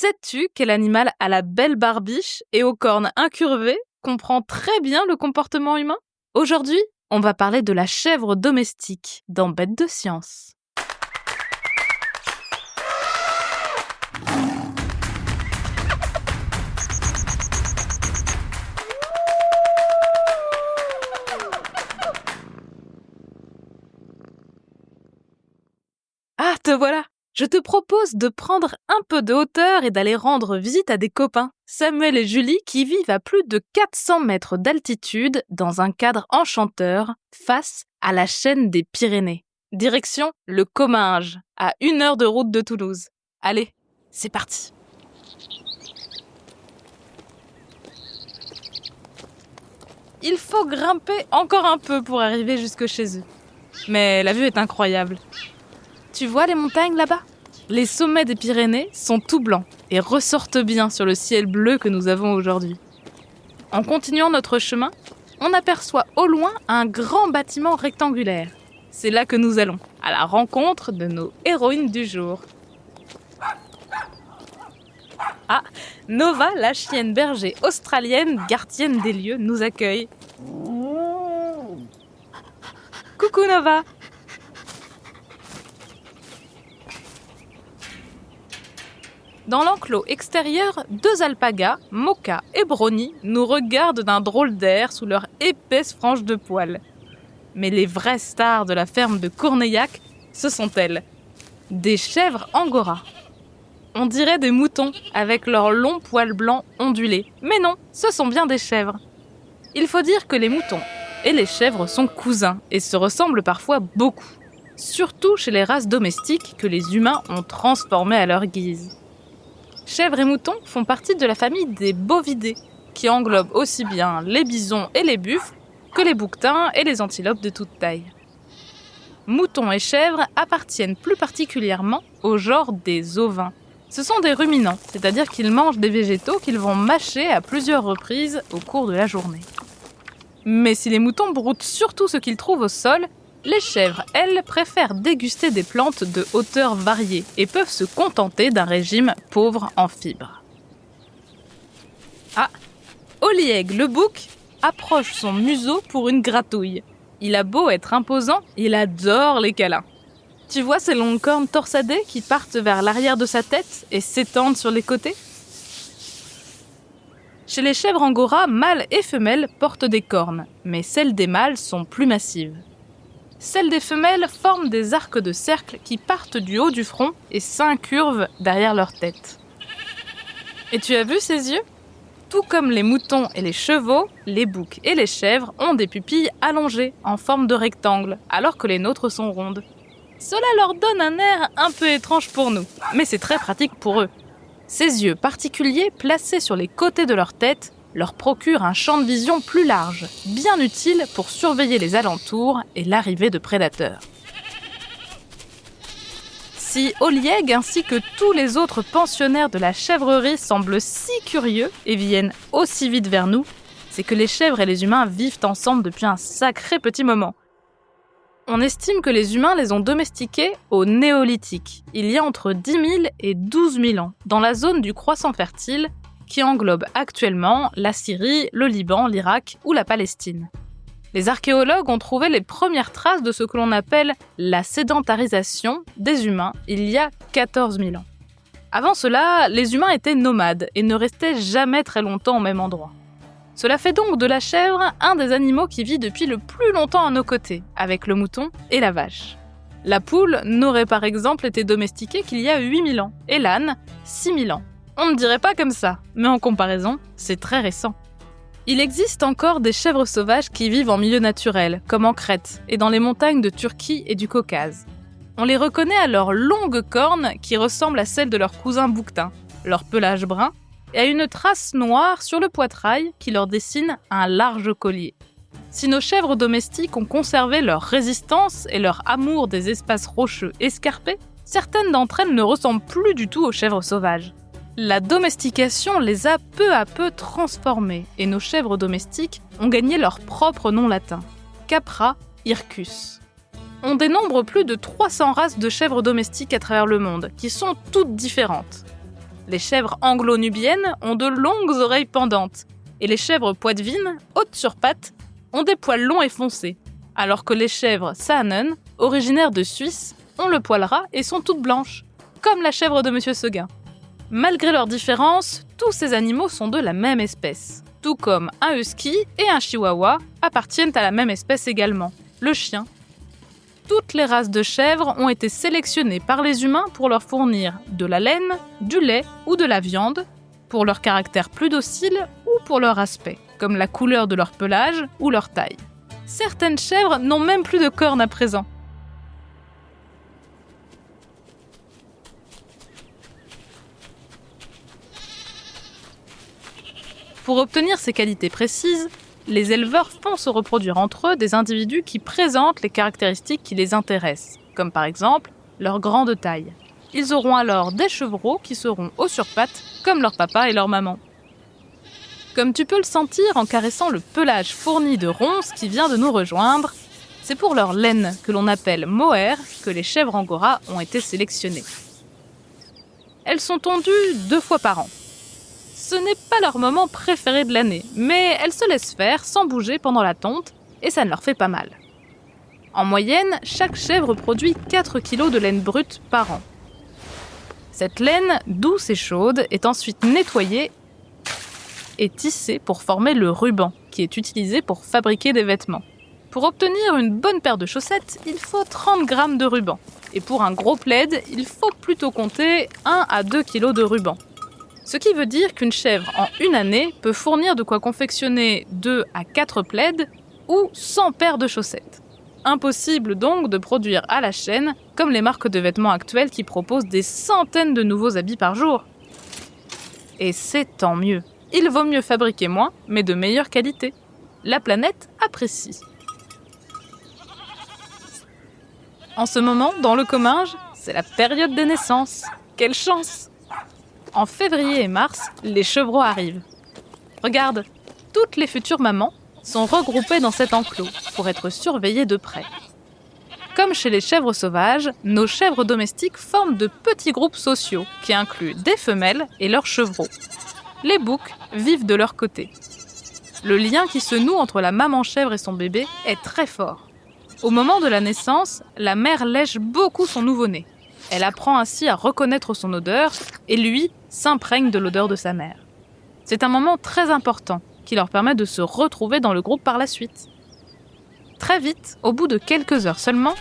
Sais-tu quel animal à la belle barbiche et aux cornes incurvées comprend très bien le comportement humain? Aujourd'hui, on va parler de la chèvre domestique dans Bête de science. Ah, te voilà! Je te propose de prendre un peu de hauteur et d'aller rendre visite à des copains, Samuel et Julie, qui vivent à plus de 400 mètres d'altitude dans un cadre enchanteur face à la chaîne des Pyrénées. Direction le Comminges, à 1 heure de route de Toulouse. Allez, c'est parti! Il faut grimper encore un peu pour arriver jusque chez eux. Mais la vue est incroyable. Tu vois les montagnes là-bas? Les sommets des Pyrénées sont tout blancs et ressortent bien sur le ciel bleu que nous avons aujourd'hui. En continuant notre chemin, on aperçoit au loin un grand bâtiment rectangulaire. C'est là que nous allons, à la rencontre de nos héroïnes du jour. Ah, Nova, la chienne berger australienne, gardienne des lieux, nous accueille. Coucou Nova! Dans l'enclos extérieur, 2 alpagas, Mocha et Brownie, nous regardent d'un drôle d'air sous leur épaisse frange de poils. Mais les vraies stars de la ferme de Cournaillac, ce sont elles. Des chèvres angora. On dirait des moutons avec leurs longs poils blancs ondulés. Mais non, ce sont bien des chèvres. Il faut dire que les moutons et les chèvres sont cousins et se ressemblent parfois beaucoup. Surtout chez les races domestiques que les humains ont transformées à leur guise. Chèvres et moutons font partie de la famille des bovidés, qui englobe aussi bien les bisons et les buffles que les bouquetins et les antilopes de toute taille. Moutons et chèvres appartiennent plus particulièrement au genre des ovins. Ce sont des ruminants, c'est-à-dire qu'ils mangent des végétaux qu'ils vont mâcher à plusieurs reprises au cours de la journée. Mais si les moutons broutent surtout ce qu'ils trouvent au sol, les chèvres, elles, préfèrent déguster des plantes de hauteurs variées et peuvent se contenter d'un régime pauvre en fibres. Ah, Olieg, le bouc, approche son museau pour une gratouille. Il a beau être imposant, il adore les câlins. Tu vois ces longues cornes torsadées qui partent vers l'arrière de sa tête et s'étendent sur les côtés? Chez les chèvres angora, mâles et femelles portent des cornes, mais celles des mâles sont plus massives. Celles des femelles forment des arcs de cercle qui partent du haut du front et s'incurvent derrière leur tête. Et tu as vu ces yeux? Tout comme les moutons et les chevaux, les boucs et les chèvres ont des pupilles allongées en forme de rectangle, alors que les nôtres sont rondes. Cela leur donne un air un peu étrange pour nous, mais c'est très pratique pour eux. Ces yeux particuliers placés sur les côtés de leur tête leur procurent un champ de vision plus large, bien utile pour surveiller les alentours et l'arrivée de prédateurs. Si Olieg ainsi que tous les autres pensionnaires de la chèvrerie semblent si curieux et viennent aussi vite vers nous, c'est que les chèvres et les humains vivent ensemble depuis un sacré petit moment. On estime que les humains les ont domestiqués au néolithique, il y a entre 10 000 et 12 000 ans, dans la zone du croissant fertile, qui englobe actuellement la Syrie, le Liban, l'Irak ou la Palestine. Les archéologues ont trouvé les premières traces de ce que l'on appelle la sédentarisation des humains il y a 14 000 ans. Avant cela, les humains étaient nomades et ne restaient jamais très longtemps au même endroit. Cela fait donc de la chèvre un des animaux qui vit depuis le plus longtemps à nos côtés, avec le mouton et la vache. La poule n'aurait par exemple été domestiquée qu'il y a 8 000 ans, et l'âne, 6 000 ans. On ne dirait pas comme ça, mais en comparaison, c'est très récent. Il existe encore des chèvres sauvages qui vivent en milieu naturel, comme en Crète et dans les montagnes de Turquie et du Caucase. On les reconnaît à leurs longues cornes qui ressemblent à celles de leurs cousins bouquetins, leur pelage brun et à une trace noire sur le poitrail qui leur dessine un large collier. Si nos chèvres domestiques ont conservé leur résistance et leur amour des espaces rocheux escarpés, certaines d'entre elles ne ressemblent plus du tout aux chèvres sauvages. La domestication les a peu à peu transformées et nos chèvres domestiques ont gagné leur propre nom latin, Capra hircus. On dénombre plus de 300 races de chèvres domestiques à travers le monde, qui sont toutes différentes. Les chèvres anglo-nubiennes ont de longues oreilles pendantes, et les chèvres poitevines, hautes sur pattes, ont des poils longs et foncés, alors que les chèvres Saanen, originaires de Suisse, ont le poil ras et sont toutes blanches, comme la chèvre de Monsieur Seguin. Malgré leurs différences, tous ces animaux sont de la même espèce, tout comme un husky et un chihuahua appartiennent à la même espèce également, le chien. Toutes les races de chèvres ont été sélectionnées par les humains pour leur fournir de la laine, du lait ou de la viande, pour leur caractère plus docile ou pour leur aspect, comme la couleur de leur pelage ou leur taille. Certaines chèvres n'ont même plus de cornes à présent. Pour obtenir ces qualités précises, les éleveurs font se reproduire entre eux des individus qui présentent les caractéristiques qui les intéressent, comme par exemple leur grande taille. Ils auront alors des chevreaux qui seront hauts sur pattes, comme leur papa et leur maman. Comme tu peux le sentir en caressant le pelage fourni de ronces qui vient de nous rejoindre, c'est pour leur laine, que l'on appelle mohair, que les chèvres angora ont été sélectionnées. Elles sont tondues 2 fois par an. Ce n'est pas leur moment préféré de l'année, mais elles se laissent faire sans bouger pendant la tonte et ça ne leur fait pas mal. En moyenne, chaque chèvre produit 4 kg de laine brute par an. Cette laine, douce et chaude, est ensuite nettoyée et tissée pour former le ruban, qui est utilisé pour fabriquer des vêtements. Pour obtenir une bonne paire de chaussettes, il faut 30 grammes de ruban. Et pour un gros plaid, il faut plutôt compter 1 à 2 kg de ruban. Ce qui veut dire qu'une chèvre, en une année, peut fournir de quoi confectionner 2 à 4 plaids ou 100 paires de chaussettes. Impossible donc de produire à la chaîne, comme les marques de vêtements actuelles qui proposent des centaines de nouveaux habits par jour. Et c'est tant mieux. Il vaut mieux fabriquer moins, mais de meilleure qualité. La planète apprécie. En ce moment, dans le Comminges, c'est la période des naissances. Quelle chance! En février et mars, les chevreaux arrivent. Regarde, toutes les futures mamans sont regroupées dans cet enclos pour être surveillées de près. Comme chez les chèvres sauvages, nos chèvres domestiques forment de petits groupes sociaux qui incluent des femelles et leurs chevreaux. Les boucs vivent de leur côté. Le lien qui se noue entre la maman chèvre et son bébé est très fort. Au moment de la naissance, la mère lèche beaucoup son nouveau-né. Elle apprend ainsi à reconnaître son odeur et lui s'imprègne de l'odeur de sa mère. C'est un moment très important qui leur permet de se retrouver dans le groupe par la suite. Très vite, au bout de quelques heures seulement,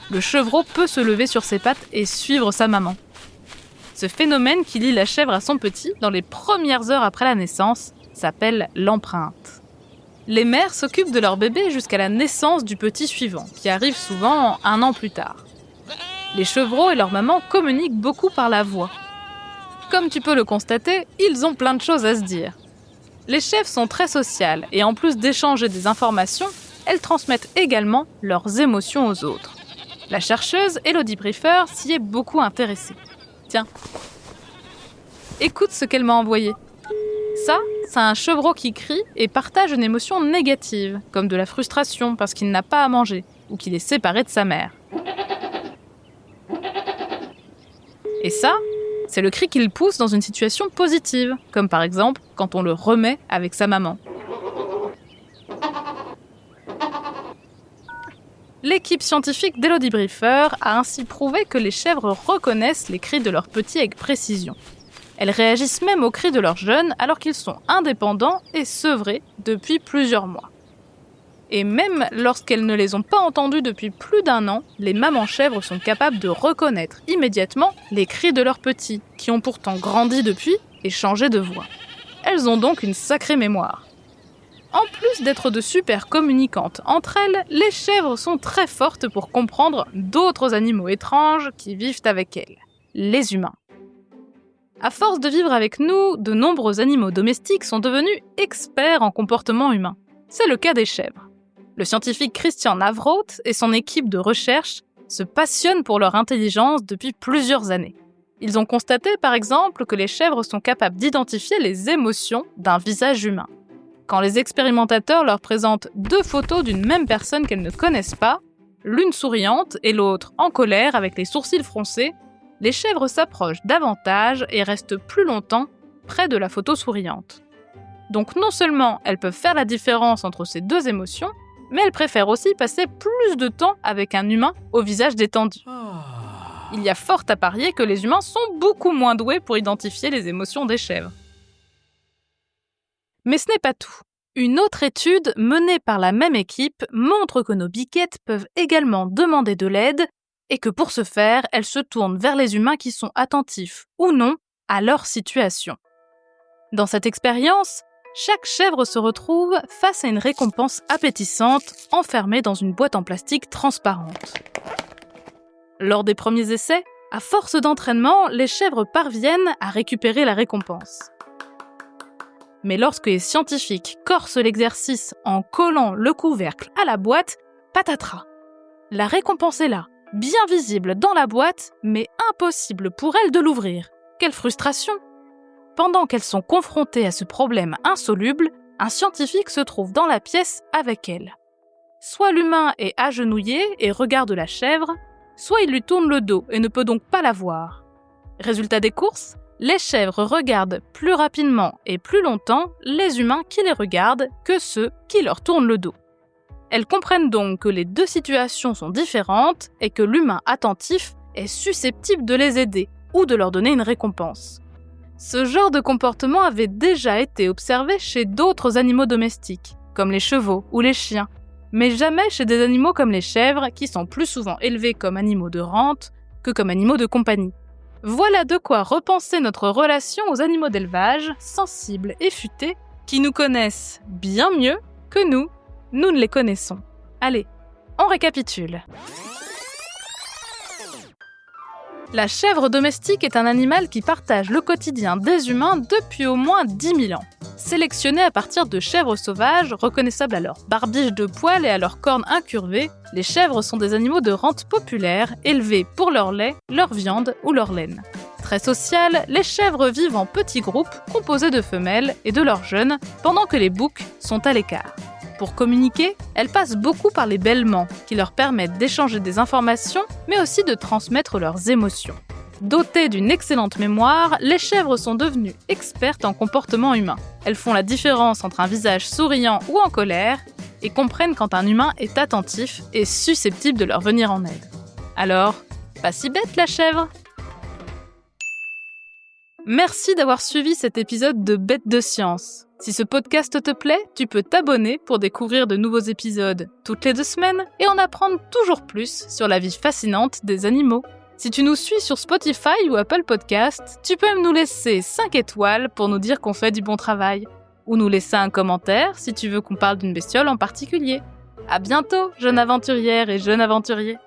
le chevreau peut se lever sur ses pattes et suivre sa maman. Ce phénomène qui lie la chèvre à son petit dans les premières heures après la naissance s'appelle l'empreinte. Les mères s'occupent de leur bébé jusqu'à la naissance du petit suivant, qui arrive souvent 1 an plus tard. Les chevreaux et leur maman communiquent beaucoup par la voix. Comme tu peux le constater, ils ont plein de choses à se dire. Les chèvres sont très sociales et en plus d'échanger des informations, elles transmettent également leurs émotions aux autres. La chercheuse Elodie Briefer s'y est beaucoup intéressée. Tiens, écoute ce qu'elle m'a envoyé. Ça, c'est un chevreau qui crie et partage une émotion négative, comme de la frustration parce qu'il n'a pas à manger ou qu'il est séparé de sa mère. Et ça, c'est le cri qu'il pousse dans une situation positive, comme par exemple quand on le remet avec sa maman. L'équipe scientifique d'Elodie Briefer a ainsi prouvé que les chèvres reconnaissent les cris de leurs petits avec précision. Elles réagissent même aux cris de leurs jeunes alors qu'ils sont indépendants et sevrés depuis plusieurs mois. Et même lorsqu'elles ne les ont pas entendus depuis plus d'1 an, les mamans chèvres sont capables de reconnaître immédiatement les cris de leurs petits, qui ont pourtant grandi depuis et changé de voix. Elles ont donc une sacrée mémoire. En plus d'être de super communicantes entre elles, les chèvres sont très fortes pour comprendre d'autres animaux étranges qui vivent avec elles, les humains. À force de vivre avec nous, de nombreux animaux domestiques sont devenus experts en comportement humain. C'est le cas des chèvres. Le scientifique Christian Navraut et son équipe de recherche se passionnent pour leur intelligence depuis plusieurs années. Ils ont constaté par exemple que les chèvres sont capables d'identifier les émotions d'un visage humain. Quand les expérimentateurs leur présentent 2 photos d'une même personne qu'elles ne connaissent pas, l'une souriante et l'autre en colère avec les sourcils froncés, les chèvres s'approchent davantage et restent plus longtemps près de la photo souriante. Donc non seulement elles peuvent faire la différence entre ces deux émotions, mais elles préfèrent aussi passer plus de temps avec un humain au visage détendu. Il y a fort à parier que les humains sont beaucoup moins doués pour identifier les émotions des chèvres. Mais ce n'est pas tout. Une autre étude menée par la même équipe montre que nos biquettes peuvent également demander de l'aide et que pour ce faire, elles se tournent vers les humains qui sont attentifs ou non à leur situation. Dans cette expérience, chaque chèvre se retrouve face à une récompense appétissante enfermée dans une boîte en plastique transparente. Lors des premiers essais, à force d'entraînement, les chèvres parviennent à récupérer la récompense. Mais lorsque les scientifiques corsent l'exercice en collant le couvercle à la boîte, patatras! La récompense est là, bien visible dans la boîte, mais impossible pour elles de l'ouvrir. Quelle frustration! Pendant qu'elles sont confrontées à ce problème insoluble, un scientifique se trouve dans la pièce avec elles. Soit l'humain est agenouillé et regarde la chèvre, soit il lui tourne le dos et ne peut donc pas la voir. Résultat des courses, les chèvres regardent plus rapidement et plus longtemps les humains qui les regardent que ceux qui leur tournent le dos. Elles comprennent donc que les deux situations sont différentes et que l'humain attentif est susceptible de les aider ou de leur donner une récompense. Ce genre de comportement avait déjà été observé chez d'autres animaux domestiques, comme les chevaux ou les chiens, mais jamais chez des animaux comme les chèvres, qui sont plus souvent élevés comme animaux de rente que comme animaux de compagnie. Voilà de quoi repenser notre relation aux animaux d'élevage, sensibles et futés, qui nous connaissent bien mieux que nous ne les connaissons. Allez, on récapitule. La chèvre domestique est un animal qui partage le quotidien des humains depuis au moins 10 000 ans. Sélectionnés à partir de chèvres sauvages, reconnaissables à leur barbiche de poils et à leurs cornes incurvées, les chèvres sont des animaux de rente populaire, élevés pour leur lait, leur viande ou leur laine. Très sociales, les chèvres vivent en petits groupes composés de femelles et de leurs jeunes, pendant que les boucs sont à l'écart. Pour communiquer, elles passent beaucoup par les bêlements, qui leur permettent d'échanger des informations, mais aussi de transmettre leurs émotions. Dotées d'une excellente mémoire, les chèvres sont devenues expertes en comportement humain. Elles font la différence entre un visage souriant ou en colère, et comprennent quand un humain est attentif et susceptible de leur venir en aide. Alors, pas si bête la chèvre! Merci d'avoir suivi cet épisode de Bêtes de Science. Si ce podcast te plaît, tu peux t'abonner pour découvrir de nouveaux épisodes toutes les 2 semaines et en apprendre toujours plus sur la vie fascinante des animaux. Si tu nous suis sur Spotify ou Apple Podcast, tu peux même nous laisser 5 étoiles pour nous dire qu'on fait du bon travail. Ou nous laisser un commentaire si tu veux qu'on parle d'une bestiole en particulier. À bientôt, jeune aventurière et jeune aventurier!